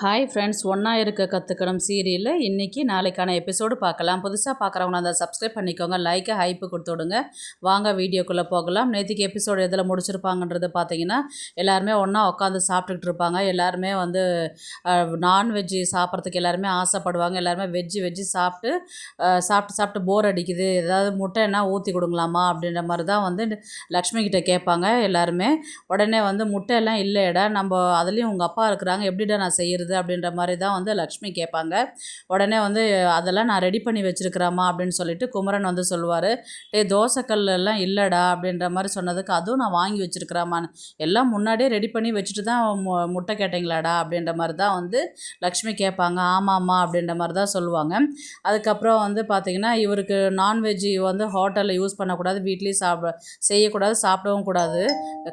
Hi friends, ஒன்றா இருக்க கற்றுக்கணும் சீரியலில் இன்றைக்கி நாளைக்கான எபிசோடு பார்க்கலாம். புதுசாக பார்க்குறவங்க அதை சப்ஸ்கிரைப் பண்ணிக்கோங்க, லைக்கை ஹைப்பு கொடுத்து விடுங்க. வாங்க வீடியோக்குள்ளே போகலாம். நேற்றுக்கு எபிசோடு எதில் முடிச்சிருப்பாங்கன்றது பார்த்தீங்கன்னா, எல்லாருமே ஒன்றா உட்காந்து சாப்பிட்டுக்கிட்டு இருப்பாங்க. எல்லாருமே வந்து நான்வெஜ்ஜு சாப்பிட்றதுக்கு எல்லாருமே ஆசைப்படுவாங்க. எல்லாருமே வெஜ்ஜு சாப்பிட்டு சாப்பிட்டு போர் அடிக்குது, ஏதாவது முட்டை என்ன ஊற்றி கொடுங்களாமா அப்படின்ற மாதிரி தான் வந்து லக்ஷ்மி கிட்டே கேட்பாங்க எல்லாருமே. உடனே வந்து முட்டையெல்லாம் இல்லையடா, நம்ம அதுலேயும் உங்கள் அப்பா இருக்கிறாங்க, எப்படிடா நான் செய்கிறது அப்படின்ற மாதிரி தான் வந்து லக்ஷ்மி கேட்பாங்க. உடனே வந்து அதெல்லாம் நான் ரெடி பண்ணி வச்சுருக்கிறேம்மா அப்படின்னு சொல்லிட்டு குமரன் வந்து சொல்லுவார். தோசைக்கல் எல்லாம் இல்லைடா அப்படின்ற மாதிரி சொன்னதுக்கு, அதுவும் நான் வாங்கி வச்சுருக்கிறேம்மான்னு, எல்லாம் முன்னாடியே ரெடி பண்ணி வச்சுட்டு தான் முட்டை கேட்டிங்களாடா அப்படின்ற மாதிரி தான் வந்து லக்ஷ்மி கேட்பாங்க. ஆமாம்மா அப்படின்ற மாதிரி தான் சொல்லுவாங்க. அதுக்கப்புறம் வந்து பார்த்திங்கன்னா, இவருக்கு நான்வெஜ்ஜு வந்து ஹோட்டலில் யூஸ் பண்ணக்கூடாது, வீட்லேயும் செய்யக்கூடாது, சாப்பிடவும் கூடாது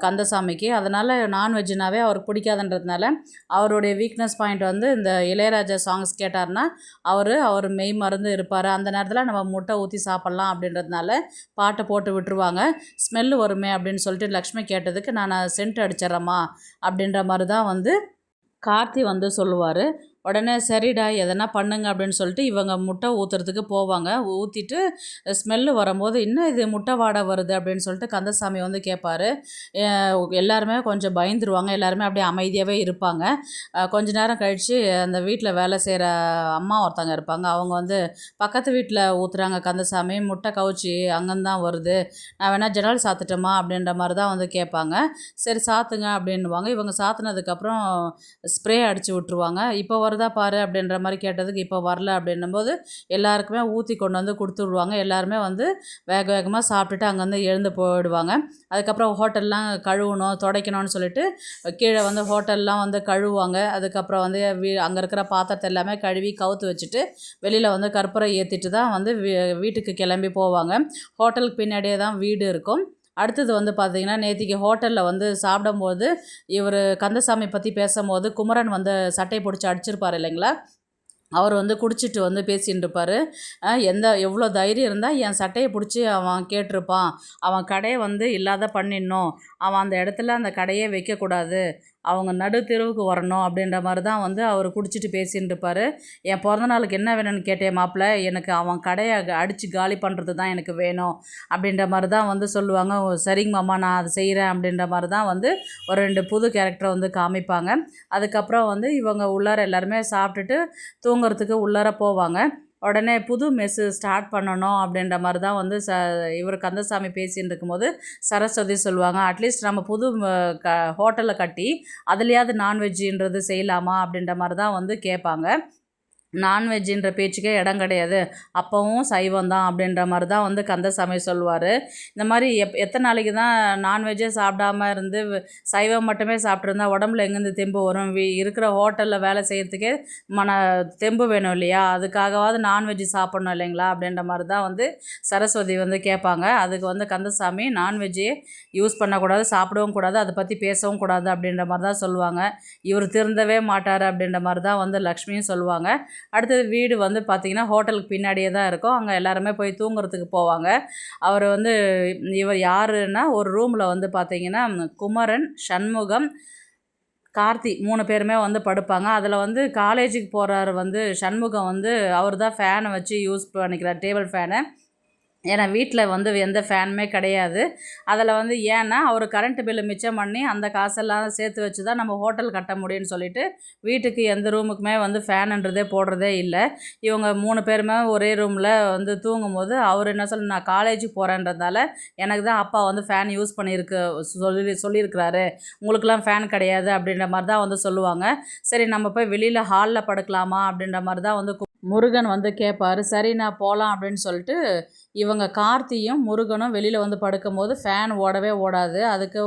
கந்தசாமிக்கு. அதனால் நான்வெஜ்ஜுனாவே அவருக்கு பிடிக்காதுன்றதுனால அவருடைய வீக்னஸ் பாயிண்ட் வந்து இந்த இளையராஜா சாங்ஸ் கேட்டார்னா அவர் மெய் மறந்து இருப்பார். அந்த நேரத்தில் நம்ம முட்டை ஊற்றி சாப்பிட்லாம் அப்படின்றதுனால பாட்டை போட்டு விட்டுருவாங்க. ஸ்மெல்லு வருமே அப்படின்னு சொல்லிட்டு லக்ஷ்மி கேட்டதுக்கு, நான் சென்ட் அடிச்சிட்றேம்மா அப்படின்ற மாதிரி தான் வந்து கார்த்தி வந்து சொல்லுவார். உடனே சரிடா எதனா பண்ணுங்க அப்படின்னு சொல்லிட்டு இவங்க முட்டை ஊற்றுறதுக்கு போவாங்க. ஊற்றிட்டு ஸ்மெல்லு வரும்போது, இன்னும் இது முட்டை வாடை வருது அப்படின்னு சொல்லிட்டு கந்தசாமி வந்து கேட்பார். எல்லாருமே கொஞ்சம் பயந்துருவாங்க. எல்லாருமே அப்படியே அமைதியாகவே இருப்பாங்க. கொஞ்ச நேரம் கழித்து அந்த வீட்டில் வேலை செய்கிற அம்மா ஒருத்தங்க இருப்பாங்க. அவங்க வந்து பக்கத்து வீட்டில் ஊற்றுறாங்க கந்தசாமி, முட்டை கவுச்சி அங்கேருந்து தான் வருது, நான் வேணால் ஜன்னல் சாத்துட்டோமா அப்படின்ற மாதிரி தான் வந்து கேட்பாங்க. சரி சாத்துங்க அப்படின்வாங்க. இவங்க சாத்துனதுக்கப்புறம் ஸ்ப்ரே அடித்து விட்ருவாங்க. இப்போ வருதா பாரு அப்படின்ற மாதிரி கேட்டதுக்கு, இப்போ வரல அப்படின்னும்போது எல்லாருக்குமே ஊற்றி கொண்டு வந்து கொடுத்துடுவாங்க. எல்லாருமே வந்து வேகமாக சாப்பிட்டுட்டு அங்கேருந்து எழுந்து போயிடுவாங்க. அதுக்கப்புறம் ஹோட்டல்லாம் கழுவணும், துடைக்கணும்னு சொல்லிட்டு கீழே வந்து ஹோட்டல்லாம் வந்து கழுவுவாங்க. அதுக்கப்புறம் வந்து அங்கே இருக்கிற பாத்திரத்தை எல்லாமே கழுவி கவுத்து வச்சுட்டு வெளியில் வந்து கற்பூரம் ஏற்றிட்டு தான் வந்து வீட்டுக்கு கிளம்பி போவாங்க. ஹோட்டலுக்கு பின்னாடியே தான் வீடு இருக்கும். அடுத்தது வந்து பார்த்திங்கன்னா, நேற்றுக்கு ஹோட்டலில் வந்து சாப்பிடும்போது இவர் கந்தசாமி பற்றி பேசும்போது குமரன் வந்து சட்டையை பிடிச்சி அடிச்சிருப்பார் இல்லைங்களா. அவர் வந்து குடிச்சிட்டு வந்து பேசின்னு இருப்பார். எவ்வளோ தைரியம் இருந்தால் என் சட்டையை பிடிச்சி அவன் கேட்டிருப்பான், அவன் கடையை வந்து இல்லாத பண்ணிடணும், அவன் அந்த இடத்துல அந்த கடையே வைக்கக்கூடாது, அவங்க நடு தெருவுக்கு வரணும் அப்படின்ற மாதிரி தான் வந்து அவர் குடிச்சிட்டு பேசின்னு இருப்பார். என் பிறந்த நாளுக்கு என்ன வேணும்னு கேட்டேன் மாப்பிள்ளை, எனக்கு அவன் கடையை அடித்து காலி பண்ணுறது தான் எனக்கு வேணும் அப்படின்ற மாதிரி தான் வந்து சொல்லுவாங்க. சரிங்க மாமா, நான் அதை செய்கிறேன் அப்படின்ற மாதிரி தான் வந்து ஒரு 2 புது கேரக்டரை வந்து காமிப்பாங்க. அதுக்கப்புறம் வந்து இவங்க உள்ளார எல்லாருமே சாப்பிட்டுட்டு தூங்குறதுக்கு உள்ளார போவாங்க. உடனே புது மெஸ்ஸு ஸ்டார்ட் பண்ணணும் அப்படின்ற மாதிரி தான் வந்து இவர் கந்தசாமி பேசின்னு இருக்கும்போது சரஸ்வதி சொல்லுவாங்க, அட்லீஸ்ட் நம்ம புது ஹோட்டலை கட்டி அதுலேயாவது நான்வெஜ்ஜுன்றது செய்யலாமா அப்படின்ற மாதிரி தான் வந்து கேட்பாங்க. நான்வெஜ்ஜுன்ற பேச்சுக்கே இடம் கிடையாது, அப்போவும் சைவம் தான் அப்படின்ற மாதிரி தான் வந்து கந்தசாமி சொல்லுவார். இந்த மாதிரி எத்தனை நாளைக்கு தான் நான்வெஜ்ஜே சாப்பிடாமல் இருந்து சைவம் மட்டுமே சாப்பிட்ருந்தா உடம்புல எங்கேருந்து தெம்பு வரும்? இருக்கிற ஹோட்டலில் வேலை செய்கிறதுக்கே தெம்பு வேணும் இல்லையா, அதுக்காகவாவது நான்வெஜ் சாப்பிட்ணும் இல்லைங்களா அப்படின்ற மாதிரி தான் வந்து சரஸ்வதி வந்து கேட்பாங்க. அதுக்கு வந்து கந்தசாமி நான்வெஜ்ஜே யூஸ் பண்ணக்கூடாது, சாப்பிடவும் கூடாது, அதை பற்றி பேசவும் கூடாது அப்படின்ற மாதிரி தான் சொல்லுவாங்க. இவர் திருந்தவே மாட்டார் அப்படின்ற மாதிரி தான் வந்து லக்ஷ்மியும் சொல்லுவாங்க. அடுத்தது வீடு வந்து பார்த்திங்கன்னா ஹோட்டலுக்கு பின்னாடியே தான் இருக்கும். அங்கே எல்லாருமே போய் தூங்குறதுக்கு போவாங்க. அவர் வந்து இவர் யாருன்னா, ஒரு ரூமில் வந்து பார்த்திங்கன்னா குமரன், சண்முகம், கார்த்தி 3 பேருமே வந்து படுப்பாங்க. அதில் வந்து காலேஜுக்கு போகிறாரு வந்து சண்முகம் வந்து அவர் தான் ஃபேனை வச்சு யூஸ் பண்ணிக்கிறார், டேபிள் ஃபேனை. ஏன்னா வீட்டில் வந்து எந்த ஃபேனுமே கிடையாது. அதில் வந்து ஏன்னா அவர் கரண்ட்டு பில்லு மிச்சம் பண்ணி அந்த காசெல்லாம் சேர்த்து வச்சு தான் நம்ம ஹோட்டல் கட்ட முடியும்னு சொல்லிட்டு வீட்டுக்கு எந்த ரூமுக்குமே வந்து ஃபேனுன்றதே போடுறதே இல்லை. இவங்க 3 பேருமே ஒரே ரூமில் வந்து தூங்கும்போது அவர் என்ன நான் காலேஜுக்கு போகிறேன்றதால எனக்கு தான் அப்பா வந்து ஃபேன் யூஸ் சொல்லியிருக்கிறாரு, உங்களுக்கெல்லாம் ஃபேன் கிடையாது அப்படின்ற மாதிரி தான் வந்து சொல்லுவாங்க. சரி நம்ம போய் வெளியில் ஹாலில் படுக்கலாமா அப்படின்ற மாதிரி தான் வந்து முருகன் வந்து கேட்பார். சரி நான் போகலாம் அப்படின்னு சொல்லிட்டு இவங்க கார்த்தியும் முருகனும் வெளியில் வந்து படுக்கும்போது ஃபேன் ஓடவே ஓடாது. அதுக்கு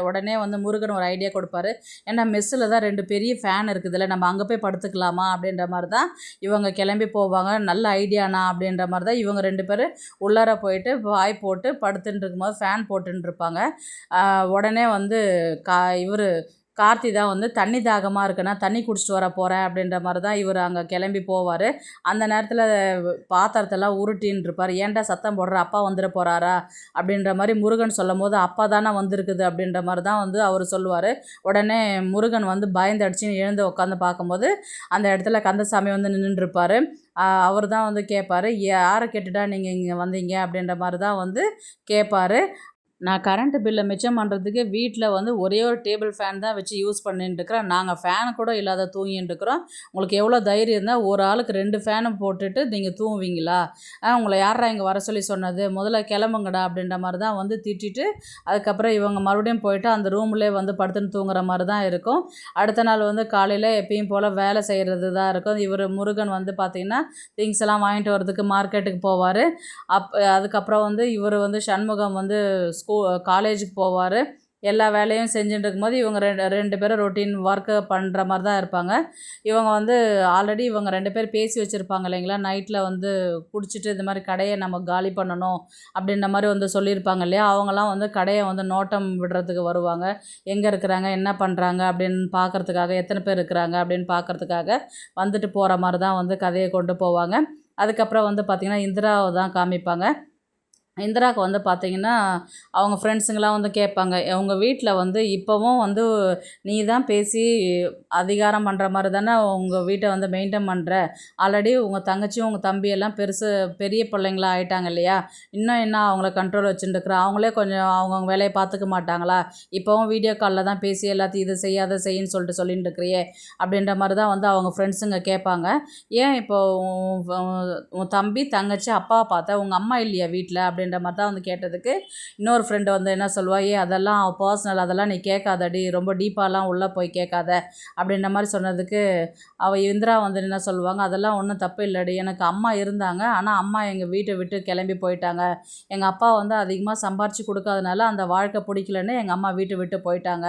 உடனே வந்து முருகன் ஒரு ஐடியா கொடுப்பாரு. ஏன்னா மெஸ்ஸில் தான் 2 பெரிய ஃபேன் இருக்குதுல்ல, நம்ம அங்கே போய் படுத்துக்கலாமா அப்படின்ற மாதிரி தான் இவங்க கிளம்பி போவாங்க. நல்ல ஐடியாண்ணா அப்படின்ற மாதிரி தான் இவங்க 2 பேர் உள்ளார போயிட்டு வாய் போட்டு படுத்துட்டு இருக்கும்போது ஃபேன் போட்டுன்னு இருப்பாங்க. உடனே வந்து இவர் கார்த்தி தான் வந்து தண்ணி தாகமாக இருக்குன்னா தண்ணி குடிச்சிட்டு வர போகிறேன் அப்படின்ற மாதிரி தான் இவர் அங்கே கிளம்பி போவார். அந்த நேரத்தில் பாத்திரத்தெல்லாம் உருட்டின்னு இருப்பார். ஏன்டா சத்தம் போடுற, அப்பா வந்துட போகிறாரா அப்படின்ற மாதிரி முருகன் சொல்லும் போது அப்பா தானே வந்திருக்குது அப்படின்ற மாதிரி தான் வந்து அவர் சொல்லுவார். உடனே முருகன் வந்து பயந்து அடிச்சுன்னு எழுந்து உட்காந்து பார்க்கும்போது அந்த இடத்துல கந்தசாமி வந்து நின்றுருப்பார். அவர் தான் வந்து கேட்பார், யாரை கேட்டுட்டா நீங்கள் இங்கே வந்தீங்க அப்படின்ற மாதிரி தான் வந்து கேட்பார். நான் கரண்ட்டு பில்லை மிச்சம் பண்ணுறதுக்கு வீட்டில் வந்து ஒரே ஒரு டேபிள் ஃபேன் தான் வச்சு யூஸ் பண்ணிட்டுருக்குறேன். நாங்கள் ஃபேனு கூட இல்லாத தூங்கிட்டுருக்குறோம். உங்களுக்கு எவ்வளோ தைரியம் இருந்தால் ஒரு ஆளுக்கு 2 ஃபேனு போட்டுட்டு நீங்கள் தூங்குவீங்களா? உங்களை யாரா இங்கே வர சொல்லி சொன்னது? முதல்ல கிளம்புங்கடா அப்படின்ற மாதிரி தான் வந்து திட்டிட்டு அதுக்கப்புறம் இவங்க மறுபடியும் போயிட்டு அந்த ரூம்லேயே வந்து படுத்துன்னு தூங்குற மாதிரி தான் இருக்கும். அடுத்த நாள் வந்து காலையில் எப்பயும் போல் வேலை செய்கிறது தான் இருக்கும். இவர் முருகன் வந்து பார்த்திங்கன்னா திங்ஸ் எல்லாம் வாங்கிட்டு வரதுக்கு மார்க்கெட்டுக்கு போவார். அதுக்கப்புறம் வந்து இவர் வந்து சண்முகம் வந்து காலேஜுக்கு போவார். எல்லா வேலையும் செஞ்சுட்டு இருக்கும்போது இவங்க ரெண்டு பேரும் ரொட்டீன் ஒர்க்கு பண்ணுற மாதிரி தான் இருப்பாங்க. இவங்க வந்து ஆல்ரெடி இவங்க 2 பேர் பேசி வச்சுருப்பாங்க இல்லைங்களா, நைட்டில் வந்து குடிச்சிட்டு இந்த மாதிரி கடையை நம்ம காலி பண்ணணும் அப்படின்ற மாதிரி வந்து சொல்லியிருப்பாங்க இல்லையா. அவங்களாம் வந்து கடையை வந்து நோட்டம் விடுறதுக்கு வருவாங்க. எங்கே இருக்கிறாங்க, என்ன பண்ணுறாங்க அப்படின்னு பார்க்குறதுக்காக, எத்தனை பேர் இருக்கிறாங்க அப்படின்னு பார்க்குறதுக்காக வந்துட்டு போகிற மாதிரி தான் வந்து கதையை கொண்டு போவாங்க. அதுக்கப்புறம் வந்து பார்த்திங்கன்னா இந்திராவை தான் காமிப்பாங்க. இந்திராவுக்கு வந்து பார்த்திங்கன்னா அவங்க ஃப்ரெண்ட்ஸுங்களாம் வந்து கேட்பாங்க, உங்கள் வீட்டில் வந்து இப்போவும் வந்து நீ தான் பேசி அதிகாரம் பண்ணுற மாதிரி தானே உங்கள் வீட்டை வந்து மெயின்டைன் பண்ணுற. ஆல்ரெடி உங்கள் தங்கச்சியும் உங்கள் தம்பியெல்லாம் பெரிய பிள்ளைங்களா ஆகிட்டாங்க இல்லையா, இன்னும் என்ன அவங்கள கண்ட்ரோல் வச்சுட்டுருக்குற, அவங்களே கொஞ்சம் அவங்கவுங்க வேலையை பார்த்துக்க மாட்டாங்களா, இப்போவும் வீடியோ காலில் தான் பேசி எல்லாத்தையும் இது செய்யாத செய்யின்னு சொல்லிட்டு இருக்கிறியே அப்படின்ற மாதிரி தான் வந்து அவங்க ஃப்ரெண்ட்ஸுங்க கேட்பாங்க. ஏன் இப்போ உன் தம்பி தங்கச்சி அப்பாவை பார்த்த உங்கள் அம்மா இல்லையா வீட்டில் அப்படின்ற மாதிரி தான் வந்து கேட்டதுக்கு இன்னொரு ஃப்ரெண்டு வந்து என்ன சொல்லுவா, அதெல்லாம் பர்சனல், அதெல்லாம் நீ கேட்காதடி, ரொம்ப டீப்பாலாம் உள்ளே போய் கேட்காத அப்படின்ற மாதிரி சொன்னதுக்கு இந்திரா வந்து என்ன சொல்லுவாங்க, அதெல்லாம் ஒன்றும் தப்பு இல்லடி, எனக்கு அம்மா இருந்தாங்க, ஆனால் அம்மா எங்கள் வீட்டை விட்டு கிளம்பி போயிட்டாங்க. எங்கள் அப்பா வந்து அதிகமாக சம்பாரித்து கொடுக்காதனால அந்த வாழ்க்கை பிடிக்கலன்னு எங்கள் அம்மா வீட்டை விட்டு போயிட்டாங்க.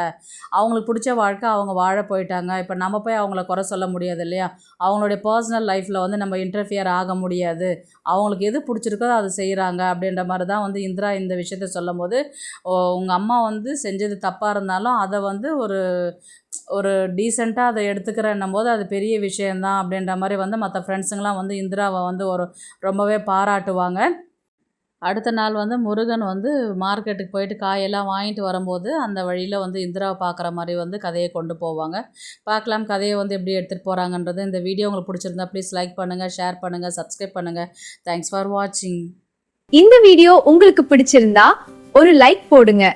அவங்களுக்கு பிடிச்ச வாழ்க்கை அவங்க வாழ போயிட்டாங்க. இப்போ நம்ம போய் அவங்கள குறை சொல்ல முடியாது இல்லையா. அவங்களுடைய பர்சனல் லைஃப்பில் வந்து நம்ம இன்டர்ஃபியர் ஆக முடியாது. அவங்களுக்கு எது பிடிச்சிருக்கோ அதை செய்கிறாங்க அப்படின்ற மாதிரி தான் வந்து இந்திரா இந்த விஷயத்த சொல்லும் போது, உங்கள் அம்மா வந்து செஞ்சது தப்பாக இருந்தாலும் அதை வந்து ஒரு டீசெண்டாக அதை எடுத்துக்கிறன்னும் போது அது பெரிய விஷயந்தான் அப்படின்ற மாதிரி வந்து மற்ற ஃப்ரெண்ட்ஸுங்களாம் வந்து இந்திராவை வந்து ரொம்பவே பாராட்டுவாங்க. அடுத்த நாள் வந்து முருகன் வந்து மார்க்கெட்டுக்கு போயிட்டு காயெல்லாம் வாங்கிட்டு வரும்போது அந்த வழியில் வந்து இந்திராவை பார்க்குற மாதிரி வந்து கதையை கொண்டு போவாங்க. பார்க்கலாம் கதையை வந்து எப்படி எடுத்துகிட்டு போகிறாங்கன்றது. இந்த வீடியோ உங்களுக்கு பிடிச்சிருந்தா ப்ளீஸ் லைக் பண்ணுங்கள், ஷேர் பண்ணுங்கள், சப்ஸ்கிரைப் பண்ணுங்கள். தேங்க்ஸ் ஃபார் வாட்சிங். இந்த வீடியோ உங்களுக்கு பிடிச்சிருந்தா ஒரு லைக் போடுங்க,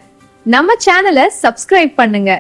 நம்ம சேனலை சப்ஸ்கிரைப் பண்ணுங்க.